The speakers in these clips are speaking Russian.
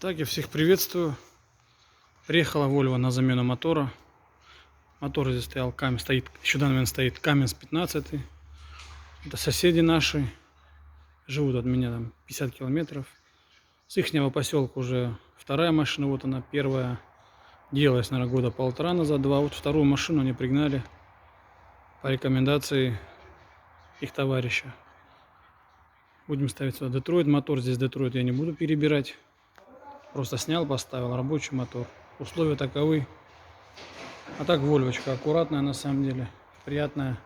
Так, я всех приветствую. Приехала Volvo на замену мотора. Мотор здесь стоял, Каменс стоит, еще в данный момент стоит Каменс 15. Это соседи наши. Живут от меня там 50 километров. С ихнего поселка уже вторая машина, вот она первая. Делалась, наверное, года полтора назад, два. Вот вторую машину они пригнали по рекомендации их товарища. Будем ставить сюда Детройт. Мотор здесь Детройт я не буду перебирать. Просто снял, поставил рабочий мотор. Условия таковы. А так Вольвочка аккуратная на самом деле. Приятная.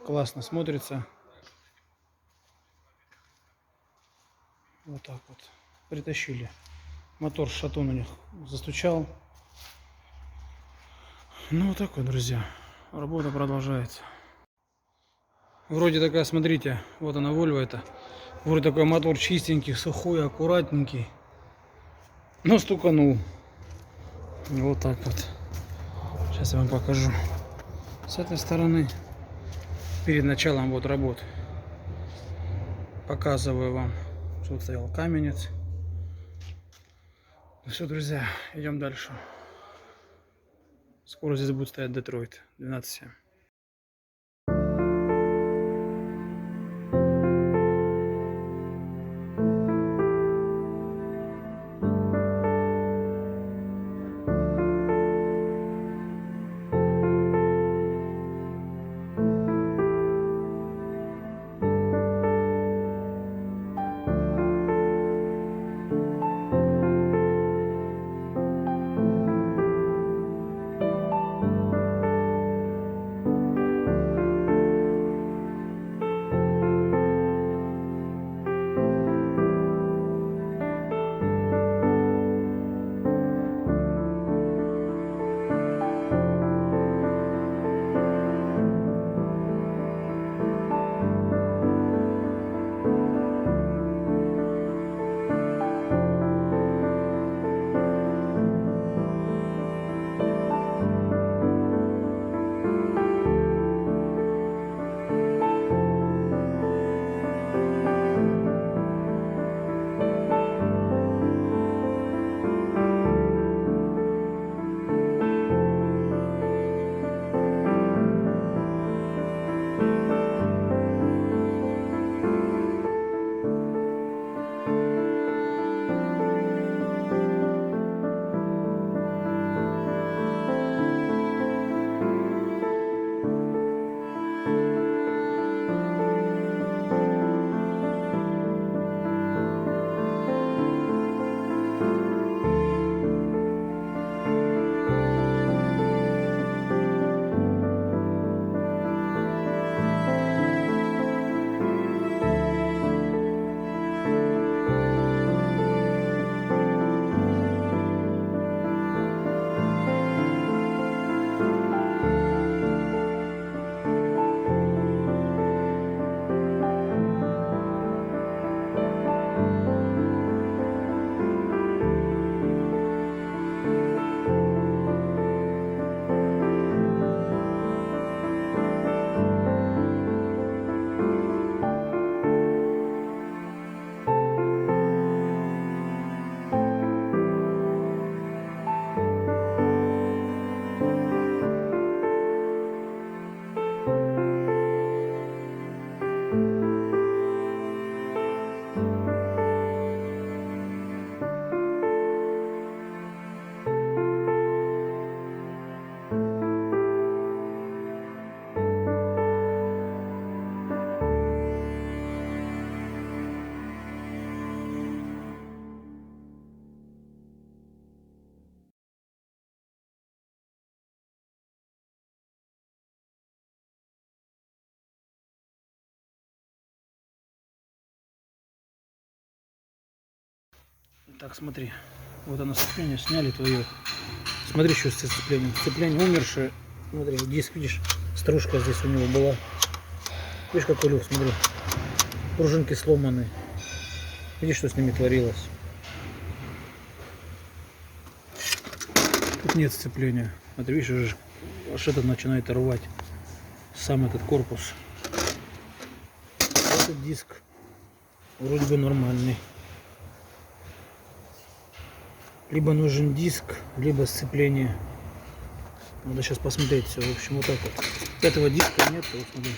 Классно смотрится. Вот так вот. Притащили. Мотор шатун у них застучал. Ну вот так вот, друзья. Работа продолжается. Вроде такая, смотрите, вот она Volvo это. Вроде такой мотор чистенький, сухой, аккуратненький. Но стуканул. Вот так вот. Сейчас я вам покажу. С этой стороны. Перед началом вот работ. Показываю вам. Что вот стоял каменец. Ну все, друзья, идем дальше. Скоро здесь будет стоять Детройт 12.7. Так, смотри, вот оно сцепление, сняли твое. Смотри, что с сцеплением. Сцепление умершее. Смотри, диск, видишь, стружка здесь у него была. Видишь, какой люфт, смотри. Пружинки сломаны. Видишь, что с ними творилось. Тут нет сцепления. Смотри, видишь, уже аж этот начинает рвать. Сам этот корпус. Этот диск вроде бы нормальный. Либо нужен диск, либо сцепление. Надо сейчас посмотреть все. В общем, вот так вот. Этого диска нет, вот смотри.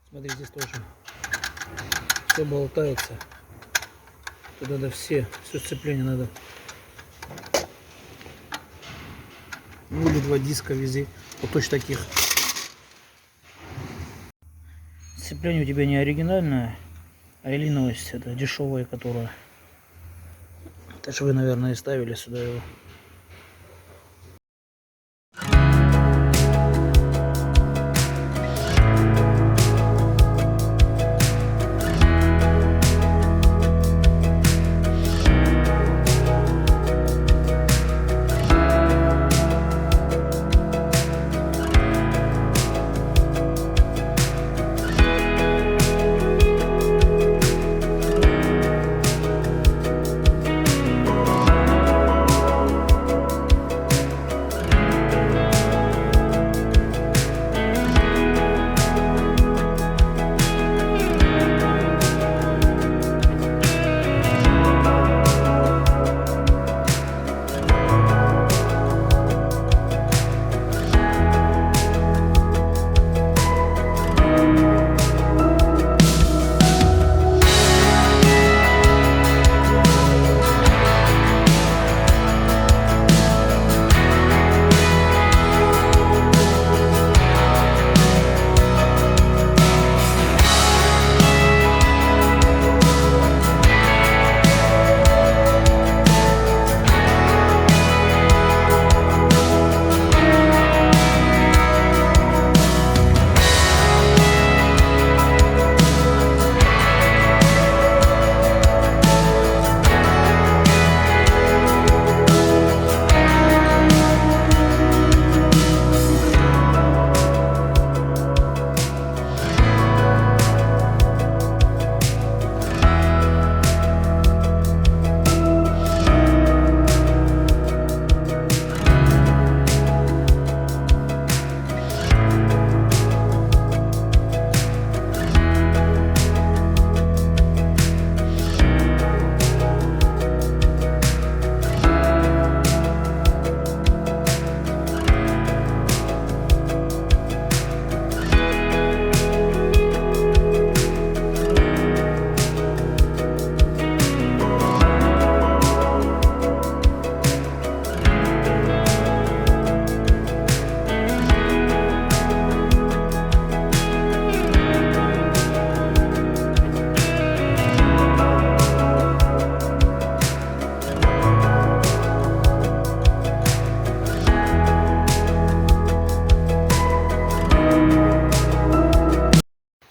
Смотри, здесь тоже все болтается. Тут надо все сцепление надо. Ну или два диска вези. Вот точно таких. Сцепление у тебя не оригинальное, а Иллинойс. Это дешевое, которое. Это же вы, наверное, и ставили сюда его.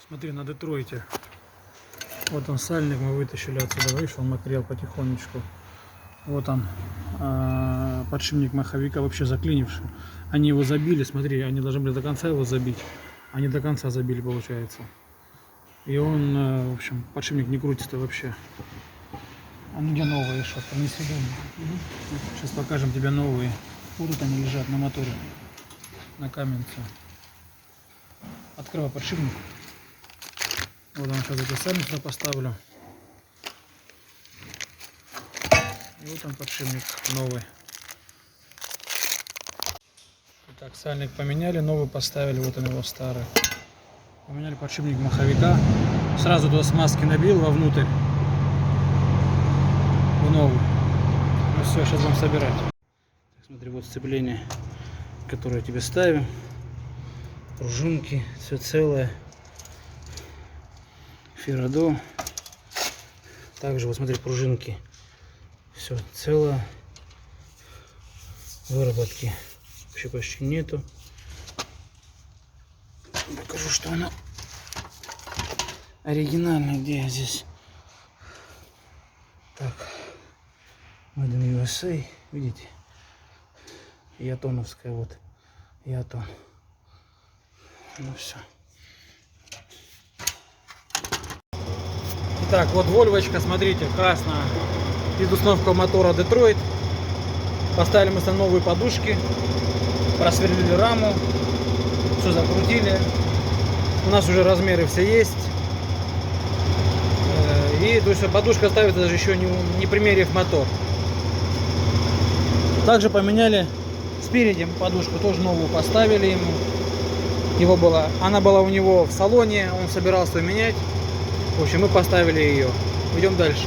Смотри, на Детройте. Вот он сальник, мы вытащили отсюда, видишь, он мокрел потихонечку. Вот он, подшипник маховика вообще заклинивший. Они его забили, смотри, они должны были до конца его забить. Они до конца забили, получается. И он, в общем, подшипник не крутится вообще. А где новые, сейчас принеси дома. Сейчас покажем тебе новые. Вот тут они лежат на моторе, на каменце. Открывай подшипник. Вот он, сейчас эти сальник сюда поставлю. И вот он подшипник новый. Итак, сальник поменяли, новый поставили, вот он его старый. Поменяли подшипник маховика. Сразу туда смазки набил вовнутрь. В новый. Ну все, сейчас будем собирать. Так, смотри, вот сцепление, которое тебе ставим. Пружинки, все целое. Феррадо. Также вот смотри, пружинки. Все целое. Выработки вообще почти нету. Покажу, что оно оригинальное. Где я здесь? Так. Made in USA. Видите? Ятоновская вот. Ятон. Ну все. Итак, вот вольвочка, смотрите, красная. Из установка мотора Детройт. Поставили мы новые подушки. просверлили раму, все закрутили. У нас уже размеры все есть. И то есть подушка ставится даже еще не примерив мотор. Также поменяли спереди подушку, тоже новую поставили ему. Она была у него в салоне, он собирался ее менять. В общем, мы поставили ее. Идем дальше.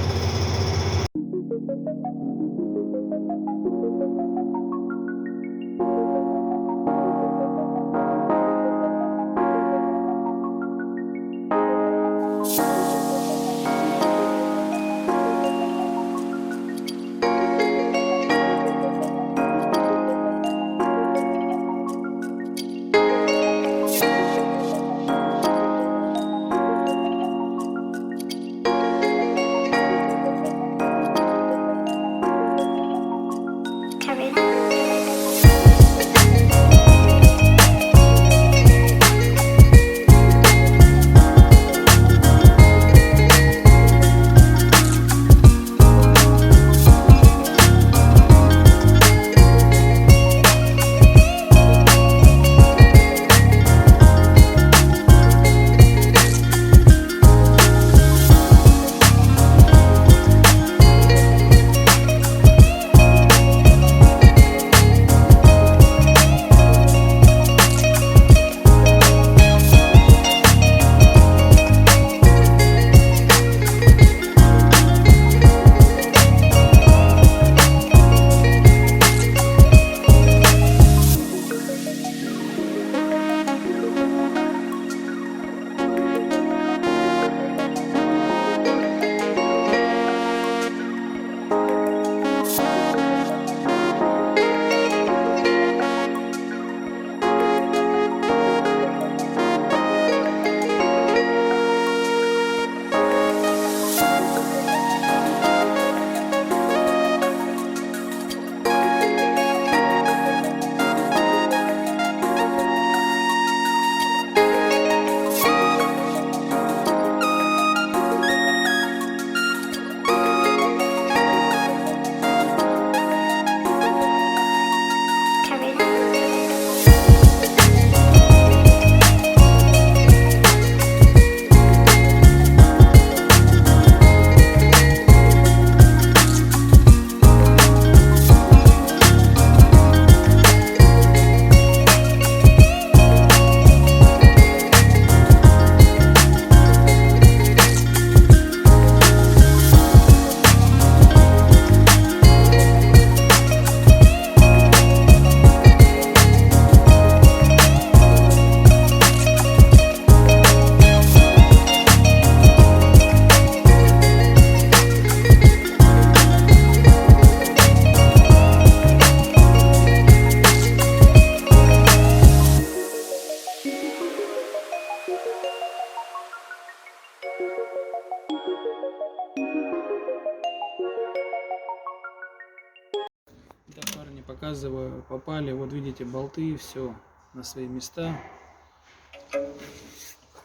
Да, парни, показываю, попали, вот видите, болты, все на свои места.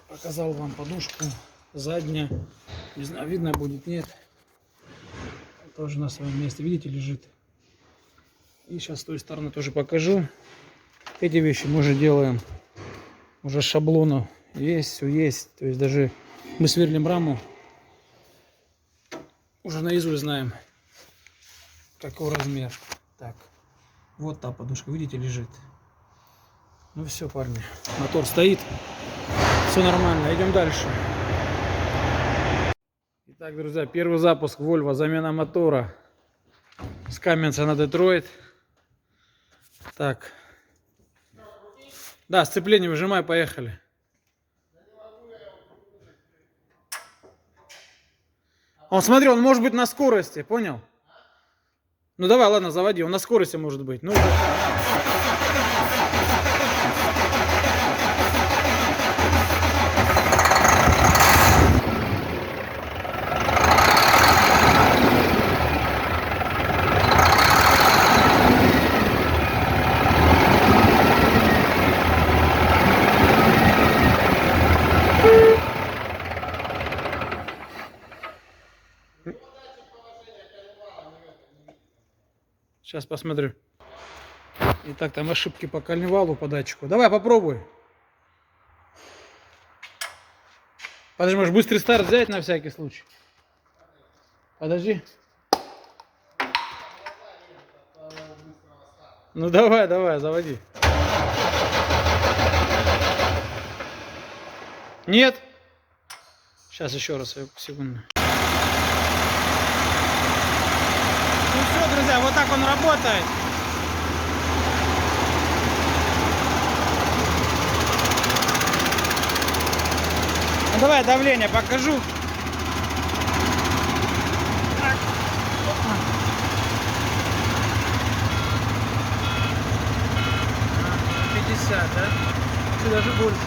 Показал вам подушку задняя, не знаю, видно будет, нет. Тоже на своем месте, видите, лежит. И сейчас с той стороны тоже покажу. Эти вещи мы уже делаем, уже шаблону есть, все есть. То есть даже мы сверлим раму, уже наизусть знаем, какой размер. Так, вот та подушка, видите, лежит. Ну все, парни, мотор стоит, все нормально, идем дальше. Итак, друзья, первый запуск Volvo, замена мотора с Каменца на Детройт. Так, да, сцепление выжимай, поехали. Он, смотри, он может быть на скорости, понял? Ну давай, ладно, заводи, он на скорости может быть. Ну, сейчас посмотрю. Итак, там ошибки по коленвалу, по датчику. Давай попробуй. Подожди, можешь быстрый старт взять на всякий случай? Подожди. Ну давай, давай, заводи. Нет? Сейчас еще раз, секунду. Ну все, друзья, вот так он работает. Ну, давай давление покажу. Так. 50, да? Чуть даже больше.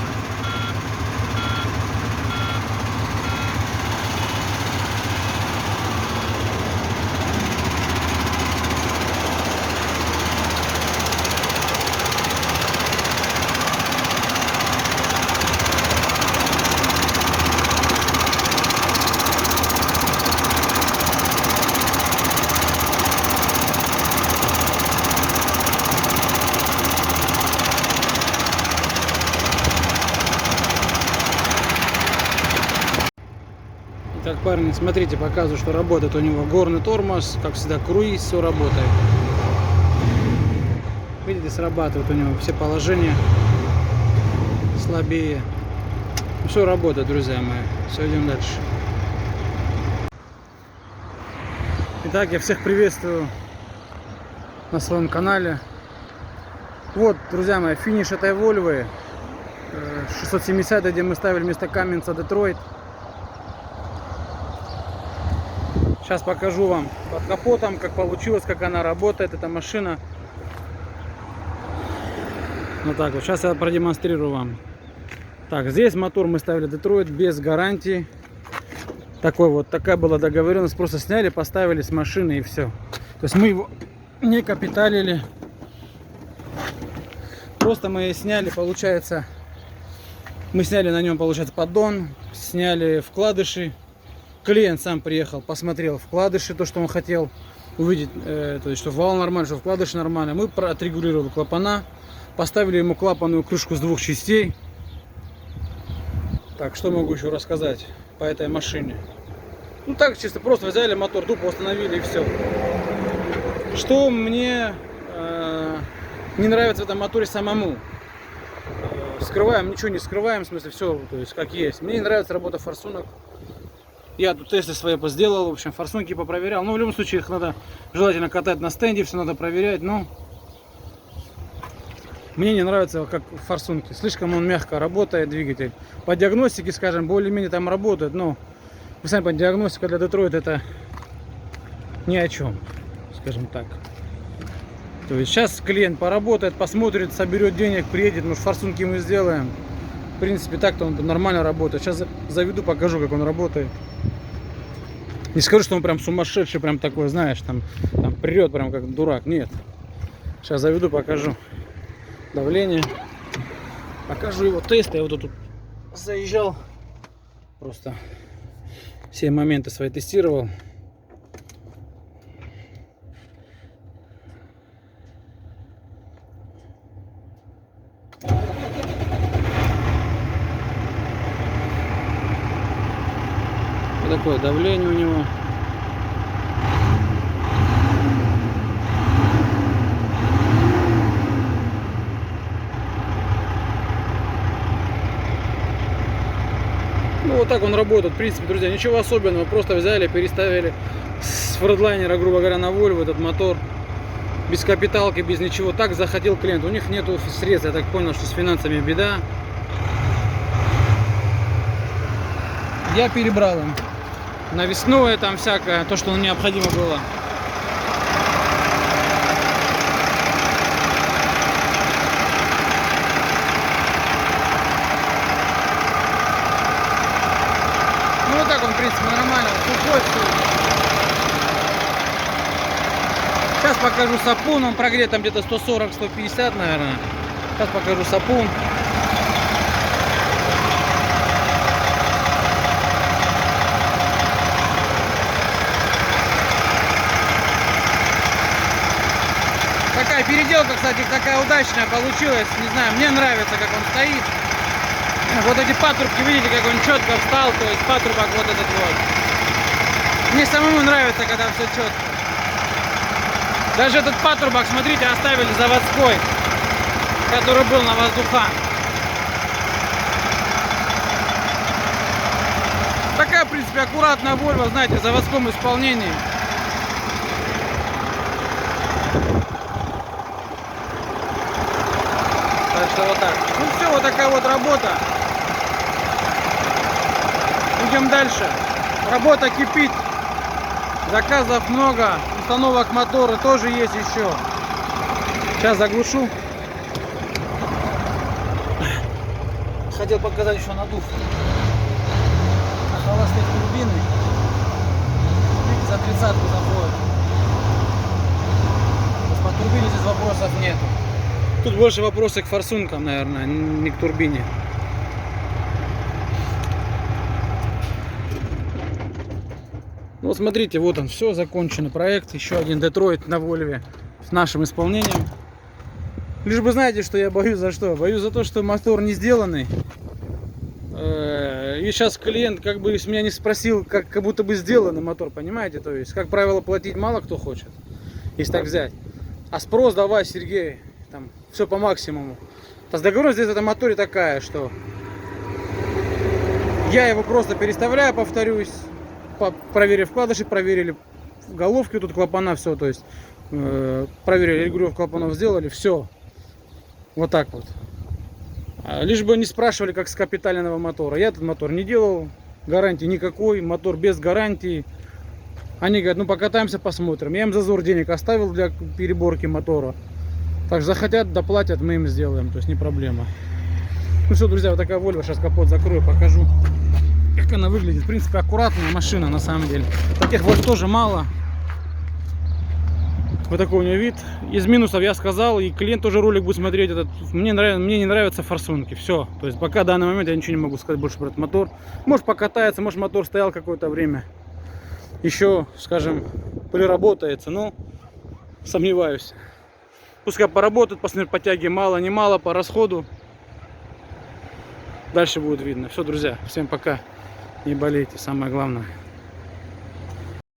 Итак, парни, смотрите, показываю, что работает у него горный тормоз, как всегда, круиз, все работает. Видите, срабатывает у него все положения слабее. Ну, все работает, друзья мои. Все, идем дальше. Итак, я всех приветствую на своем канале. Вот, друзья мои, финиш этой Volvo 670, где мы ставили вместо Каменца Детройт. Сейчас покажу вам под капотом, как получилось, как она работает, эта машина. Вот так вот. Сейчас я продемонстрирую вам. Так, здесь мотор мы ставили Детройт без гарантии. Такая была договоренность. Просто сняли, поставили с машины и все. То есть мы его не капиталили. Просто мы сняли, получается, мы сняли на нем, получается, поддон, сняли вкладыши. Клиент сам приехал, посмотрел вкладыши, то, что он хотел увидеть, то есть, что вал нормальный, что вкладыши нормально. Мы отрегулировали клапана, поставили ему клапанную крышку с двух частей. Так, что могу еще рассказать по этой машине? Ну так, чисто просто взяли мотор, тупо установили и все. Что мне не нравится в этом моторе самому? Скрываем, ничего не скрываем, в смысле, все, то есть, как есть. Мне не нравится работа форсунок. Я тут тесты свои сделал, в общем, форсунки попроверял. Но в любом случае их надо желательно катать на стенде, все надо проверять. Но мне не нравится, как форсунки. Слишком он мягко работает, двигатель. По диагностике, скажем, более-менее там работает. Но вы сами понимаете, диагностика для Детройта это ни о чем, скажем так. То есть сейчас клиент поработает, посмотрит, соберет денег, приедет, может форсунки мы сделаем. В принципе, так-то он нормально работает. Сейчас заведу, покажу, как он работает. Не скажу, что он прям сумасшедший, прям такой, знаешь, там прет прям как дурак. Нет. Сейчас заведу, покажу давление. Покажу его тесты. Я вот тут заезжал. Просто все моменты свои тестировал. Такое давление у него. Ну вот так он работает, в принципе, друзья, ничего особенного, просто взяли, переставили с фредлайнера, грубо говоря, на Volvo этот мотор, без капиталки, без ничего, так захотел клиент, у них нету средств, я так понял, что с финансами беда. Я перебрал им навесное там всякое, то, что необходимо было. Ну вот так он, в принципе, нормально, сухой. Сейчас покажу сапун, он прогрет там где-то 140-150, наверное. Сейчас покажу сапун. друзья, переделка, кстати, такая удачная получилась. Не знаю, мне нравится, как он стоит. Вот эти патрубки, видите, как он четко встал, то есть патрубок вот этот вот. Мне самому нравится, когда все четко. Даже этот патрубок, смотрите, оставили заводской, который был на воздухах. Такая, в принципе, аккуратная Volvo, знаете, в заводском исполнении. Так что вот так. Ну все, вот такая вот работа. Идем дальше. Работа кипит. Заказов много. Установок мотора тоже есть еще. Сейчас заглушу. Хотел показать еще надув. На холостых турбины. За 30-ку заходит. По турбине здесь вопросов нет. Тут больше вопросы к форсункам, наверное, не к турбине. Вот смотрите, вот он, все, законченный проект. Еще один Детройт на Вольве с нашим исполнением. Лишь бы знаете, что я боюсь за что? Боюсь за то, что мотор не сделанный. И сейчас клиент как бы с меня не спросил, как будто бы сделанный мотор, понимаете? То есть, как правило, платить мало кто хочет, если так взять. А спрос давай, Сергей, там все по максимуму. Договоренность здесь в этом моторе такая, что я его просто переставляю, повторюсь, проверили вкладыши, проверили головки, тут клапана, все, то есть проверили регулировку клапанов, сделали, все. Вот так вот. Лишь бы не спрашивали, как с капитального мотора. Я этот мотор не делал, гарантии никакой, мотор без гарантии. Они говорят, ну покатаемся, посмотрим. Я им зазор денег оставил для переборки мотора. Так захотят, доплатят, мы им сделаем, то есть не проблема. Ну все, друзья, вот такая Volvo, сейчас капот закрою, покажу, как она выглядит. В принципе, аккуратная машина на самом деле. Таких вот тоже мало. Вот такой у нее вид. Из минусов я сказал, и клиент тоже ролик будет смотреть этот. Мне не нравятся форсунки. Все. То есть пока в данный момент я ничего не могу сказать больше про этот мотор. Может покатается, может мотор стоял какое-то время. Еще, скажем, приработается, но сомневаюсь. Пускай поработает, посмотрим по тяге мало, не мало, по расходу. Дальше будет видно. Все, друзья, всем пока. Не болейте, самое главное.